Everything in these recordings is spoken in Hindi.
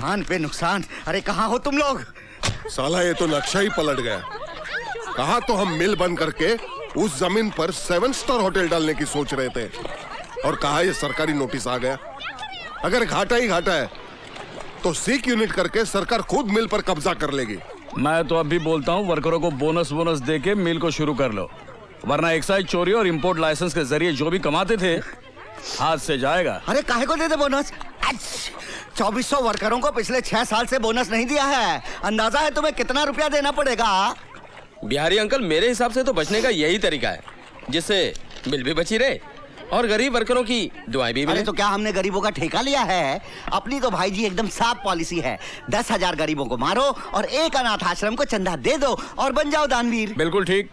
नुकसान पे नुकसान। अरे कहाँ हो तुम लोग? साला ये तो नक्शा ही पलट गया। कहा तो हम मिल बंद करके उस जमीन पर 7 स्टार होटल डालने की सोच रहे थे, और कहा ये सरकारी नोटिस आ गया। अगर घाटा ही घाटा है तो सीक यूनिट करके सरकार खुद मिल पर कब्जा कर लेगी। मैं तो अभी बोलता हूँ वर्करों को बोनस दे के मिल को शुरू कर लो, वरना एक्साइज चोरी और इंपोर्ट लाइसेंस के जरिए जो भी कमाते थे हाथ से जाएगा। अरे काहे को दे दे बोनस? 2400 वर्करों को पिछले 6 साल से बोनस नहीं दिया है। अंदाजा है तुम्हें कितना रुपया देना पड़ेगा? बिहारी अंकल, मेरे हिसाब से तो बचने का यही तरीका है, जिससे मिल भी बची रहे और गरीब वर्करों की दुआएं भी मिले। अरे तो क्या हमने गरीबों का ठेका लिया है? अपनी तो भाई जी एकदम साफ पॉलिसी है। 10,000 गरीबों को मारो और एक अनाथ आश्रम को चंदा दे दो और बन जाओ दानवीर। बिल्कुल ठीक।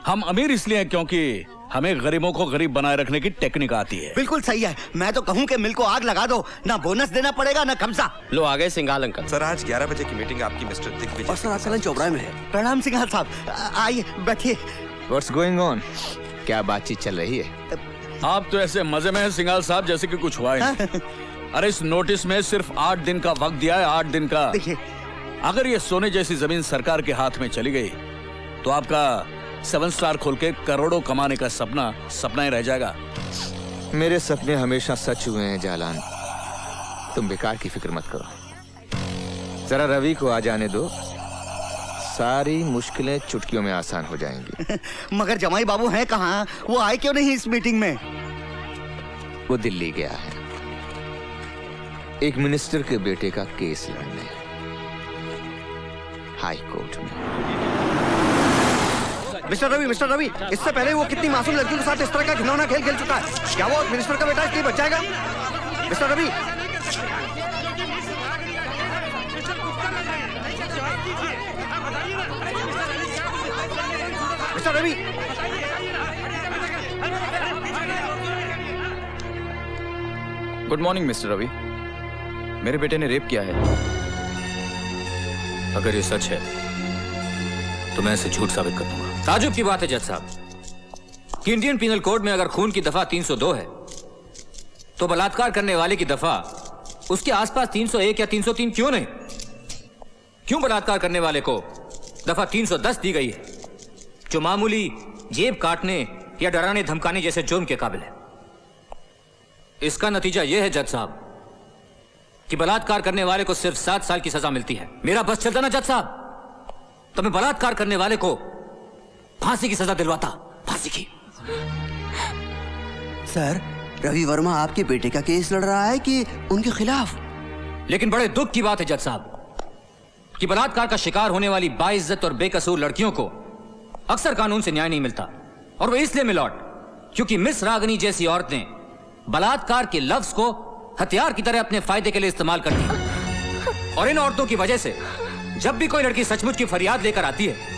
हम अमीर इसलिए हैं क्योंकि हमें गरीबों को गरीब बनाए रखने की टेक्निक आती है। बिल्कुल सही है। मैं तो कहूँ कि मिल को आग लगा दो, ना बोनस देना पड़ेगा ना कब्जा। लो आ गए सिंघाल अंकल। सर आज 11 बजे की मीटिंग आपकी मिस्टर दिग्विजय। और सर आज चलन चौबराय में है। प्रणाम सिंघाल साहब, आइए बैठिए। What's going on? क्या बातचीत चल रही है? आप तो ऐसे मजे में हैं सिंघाल साहब जैसे कि कुछ हुआ ही नहीं। अरे इस नोटिस में सिर्फ 8 दिन का वक्त दिया है, 8 दिन का। देखिए, अगर ये सोने जैसी जमीन सरकार के हाथ में चली गई तो आपका 7 स्टार खोल के करोड़ों कमाने का सपना ही रह जाएगा। मेरे सपने हमेशा सच हुए हैं जालान, तुम बेकार की फिक्र मत करो। जरा रवि को आ जाने दो, सारी मुश्किलें चुटकियों में आसान हो जाएंगी। मगर जमाई बाबू हैं कहाँ? वो आए क्यों नहीं इस मीटिंग में? वो दिल्ली गया है एक मिनिस्टर के बेटे का केस लड़ने, हाई कोर्ट में। मिस्टर रवि, इससे पहले वो कितनी मासूम लड़कियों के साथ इस तरह का घिनौना खेल खेल चुका है। क्या वो मिनिस्टर का बेटा इसलिए बच जाएगा? Mister Ravi, mister Ravi, good morning mister Ravi. मेरे बेटे ने रेप किया है। अगर ये सच है तो मैं इसे झूठ साबित कर दूंगा। ताजुब की बात है जज साहब कि इंडियन पिनल कोड में अगर खून की दफा 302 है तो बलात्कार करने वाले की दफा उसके आसपास 301 या 303 क्यों नहीं? क्यों बलात्कार करने वाले को दफा 310 दी गई है, जो मामूली जेब काटने या डराने धमकाने जैसे जुर्म के काबिल है? इसका नतीजा यह है जज साहब कि बलात्कार करने वाले को सिर्फ 7 साल की सजा मिलती है। मेरा बस चलता ना जज साहब तो मैं बलात्कार करने वाले को फांसी की सजा दिलवाता, फांसी की। सर रवि वर्मा आपके बेटे का केस लड़ रहा है कि उनके खिलाफ? लेकिन बड़े दुख की बात है जज साहब कि बलात्कार का शिकार होने वाली बाइज्जत और बेकसूर लड़कियों को अक्सर कानून से न्याय नहीं मिलता, और वो इसलिए मिलॉर्ड क्योंकि मिस रागनी जैसी औरतें बलात्कार के लफ्ज को हथियार की तरह अपने फायदे के लिए इस्तेमाल करती हैं। और इन औरतों की वजह से जब भी कोई लड़की सचमुच की फरियाद लेकर आती है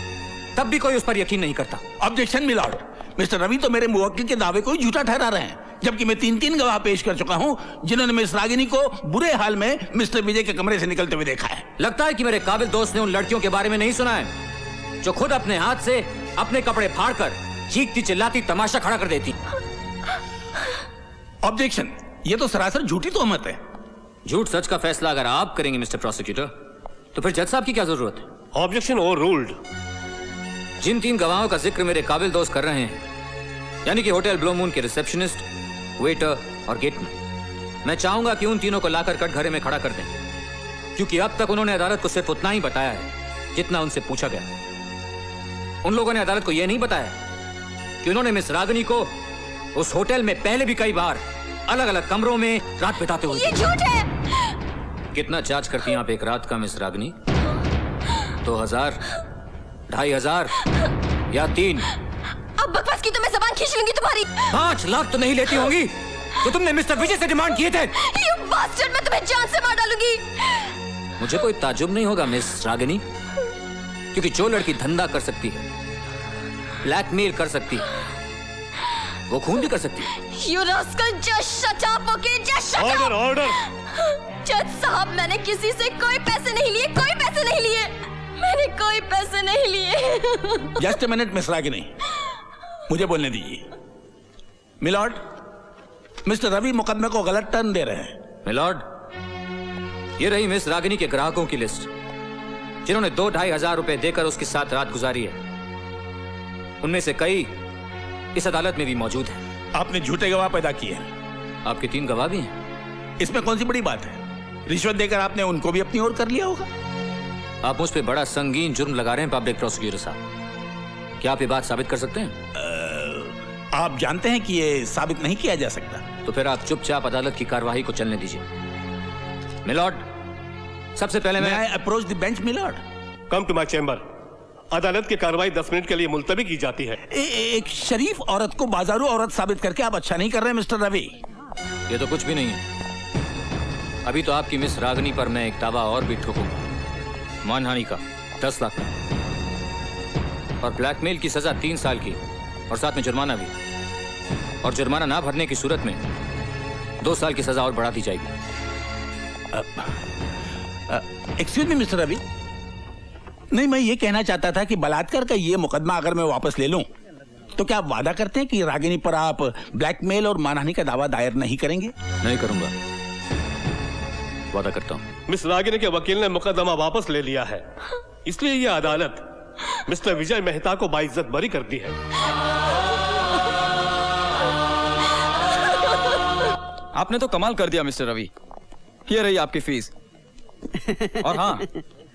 तब भी कोई उस पर यकीन नहीं करता। ऑब्जेक्शन मिलॉर्ड, मिस्टर रवि तो मेरे मुवक्किल के दावे को ही झूठा ठहरा रहे हैं, जबकि मैं 3 गवाह पेश कर चुका हूं जिन्होंने मिस रागिनी को बुरे हाल में मिस्टर विजय के कमरे से निकलते हुए देखा है। लगता है कि मेरे काबिल दोस्त ने उन लड़कियों के बारे में नहीं सुना है जो खुद अपने हाथ से अपने कपड़े फाड़कर चीखती चिल्लाती तमाशा खड़ा कर देती। ऑब्जेक्शन, ये तो सरासर झूठी तोहमत है। झूठ सच का फैसला अगर आप करेंगे मिस्टर प्रोसिक्यूटर तो फिर जज साहब की क्या जरूरत है? Objection over ruled. जिन 3 गवाहों का जिक्र मेरे काबिल दोस्त कर रहे हैं, यानी कि होटल ब्लू मून के रिसेप्शनिस्ट, वेटर और गेटमैन, मैं चाहूंगा कि उन तीनों को लाकर कटघरे में खड़ा कर दें, क्योंकि अब तक उन्होंने अदालत को सिर्फ उतना ही बताया है जितना उनसे पूछा गया। उन लोगों ने अदालत को यह नहीं बताया कि उन्होंने मिस रागिनी को उस होटल में पहले भी कई बार अलग अलग कमरों में रात बिताते हुए। ये झूठ है। कितना चार्ज करती हैं आप एक रात का मिस रागिनी? 2000, 2500 या 3? अब बकवास की तो मैं जबान खींच लूंगी तुम्हारी। 5 लाख तो नहीं लेती होंगी तो तुमने मिस्टर विजय से डिमांड किए थे। You bastard, मैं तुम्हें जान से मार डालूंगी। मुझे कोई ताजुब नहीं होगा मिस रागिनी, क्योंकि जो लड़की धंधा कर सकती है, ब्लैकमेल कर सकती है, वो खून भी कर सकती है। You rascal, just shut up, okay? Just shut up. Order. जज साहब, मैंने किसी से कोई पैसे नहीं लिए, कोई पैसे नहीं लिए, मैंने कोई पैसे नहीं लिए। Just a minute miss Ragini, मुझे बोलने दीजिए। मिलॉर्ड, मिस्टर रवि मुकदमे को गलत टर्न दे रहे हैं। मिलॉर्ड, ये रही मिस रागिनी के ग्राहकों की लिस्ट, जिन्होंने 2-2,500 रुपए देकर उसके साथ रात गुजारी है। उनमें से कई इस अदालत में भी मौजूद हैं। आपने झूठे गवाह पैदा किए हैं। आपके 3 गवाह भी हैं। इसमें कौन सी बड़ी बात है? रिश्वत देकर आपने उनको भी अपनी ओर कर लिया होगा। आप मुझ पे बड़ा संगीन जुर्म लगा रहे हैं पब्लिक प्रोसिक्यूटर साहब। क्या आप ये बात साबित कर सकते हैं? आप जानते हैं कि ये साबित नहीं किया जा सकता। तो फिर आप चुपचाप अदालत की कार्यवाही को चलने दीजिए। मिलॉर्ड, सबसे पहले मैं approach the bench milord. Come to my chamber. अदालत की कार्रवाई 10 मिनट के लिए मुलतवी की जाती है। एक शरीफ औरत को बाजारू औरत साबित करके आप अच्छा नहीं कर रहे मिस्टर रवि। ये तो कुछ भी नहीं है। अभी तो आपकी मिस रागिनी पर मैं एक दावा और भी ठोकूंगा, मानहानि का 10 लाख का, और ब्लैकमेल की सजा 3 साल की, और साथ में जुर्माना भी। और जुर्माना ना भरने की सूरत में 2 साल की सजा और बढ़ा दी जाएगी। एक्सक्यूज मी मिस्टर रवि, नहीं, मैं ये कहना चाहता था कि बलात्कार का ये मुकदमा अगर मैं वापस ले लूं तो क्या आप वादा करते हैं कि रागिनी पर आप ब्लैकमेल और मानहानि का दावा दायर नहीं करेंगे? नहीं करूंगा, वादा करता हूं। मिस रागिनी के वकील ने मुकदमा वापस ले लिया है, इसलिए यह अदालत मिस्टर विजय मेहता को बाइज्जत बरी कर दी है। आपने तो कमाल कर दिया मिस्टर रवि। ये रही आपकी फीस। और हाँ,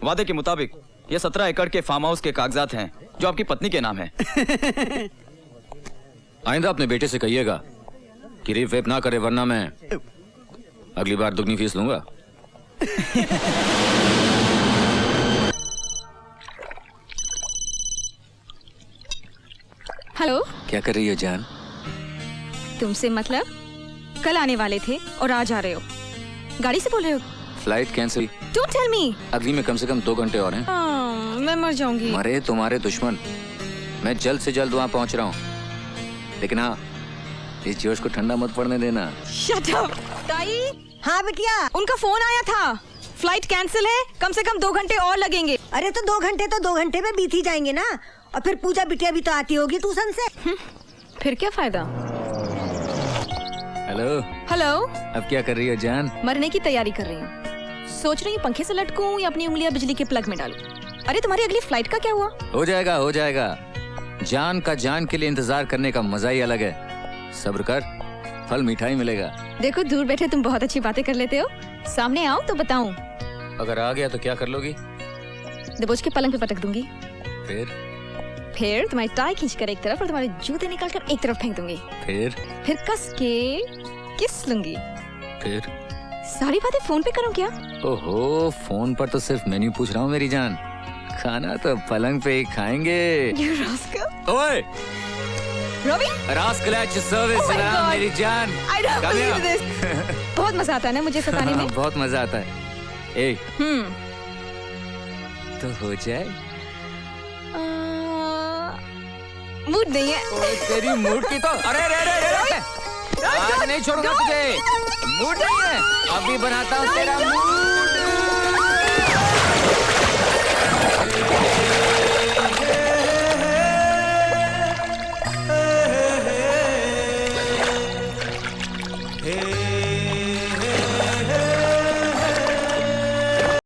वादे के मुताबिक ये 17 एकड़ के फार्म हाउस के कागजात हैं जो आपकी पत्नी के नाम है। आइंदा अपने बेटे से कहिएगा कि रेप वेप ना करे, वरना मैं अगली बार दुगनी फीस लूंगा। हेलो, क्या कर रही हो जान? तुमसे मतलब? कल आने वाले थे और आज आ रहे हो। गाड़ी से बोल रहे हो? Flight cancel. Don't tell me. अगली में कम से कम 2 घंटे और हैं। मैं मर जाऊंगी। मरे तुम्हारे दुश्मन। मैं जल्द से जल्द वहाँ पहुँच रहा हूँ, लेकिन हाँ, इस जोश को ठंडा मत पड़ने देना। Shut up. ताई। हाँ बिटिया, उनका फोन आया था, फ्लाइट कैंसिल है, कम से कम 2 घंटे और लगेंगे। अरे तो 2 घंटे तो 2 घंटे में बीत ही जाएंगे ना। और फिर पूजा बिटिया भी तो आती होगी ट्यूशन से। फिर क्या फायदा। हेलो। हेलो। अब क्या कर रही हो जान? मरने की तैयारी कर रही हूँ। सोच रही हूँ पंखे से लटकूं या अपनी उंगलियां बिजली के प्लग में डालूं। अरे तुम्हारी अगली फ्लाइट का क्या हुआ? हो जाएगा, हो जाएगा। जान का जान के लिए इंतजार करने का मजा ही अलग है। सब्र कर, फल मिठाई मिलेगा। देखो, दूर बैठे तुम बहुत अच्छी बातें कर लेते हो, सामने आओ तो बताऊं। अगर आ गया तो क्या कर लोगी? दबोच के पलंग पे पटक दूंगी। फिर तुम्हारी टाई खींचकर एक तरफ और तुम्हारे जूते निकालकर एक तरफ फेंक दूंगी। फिर कस के किस लूंगी। फिर सारी बातें फोन पे करूं क्या? ओहो, फोन पर तो सिर्फ मेन्यू पूछ रहा हूँ मेरी जान। खाना तो पलंग पे ही खाएंगे। You rascal. ओए Ravi, rascal at your service मेरी जान। I don't believe this. बहुत मजा आता है ना मुझे सताने में। बहुत मजा आता है। ए, तो हो जाए। मूड नहीं है। तेरी मूड की तो अरे आज नहीं छोड़ूंगा तुझे। मूड नहीं है, अभी बनाता हूँ तेरा मूड।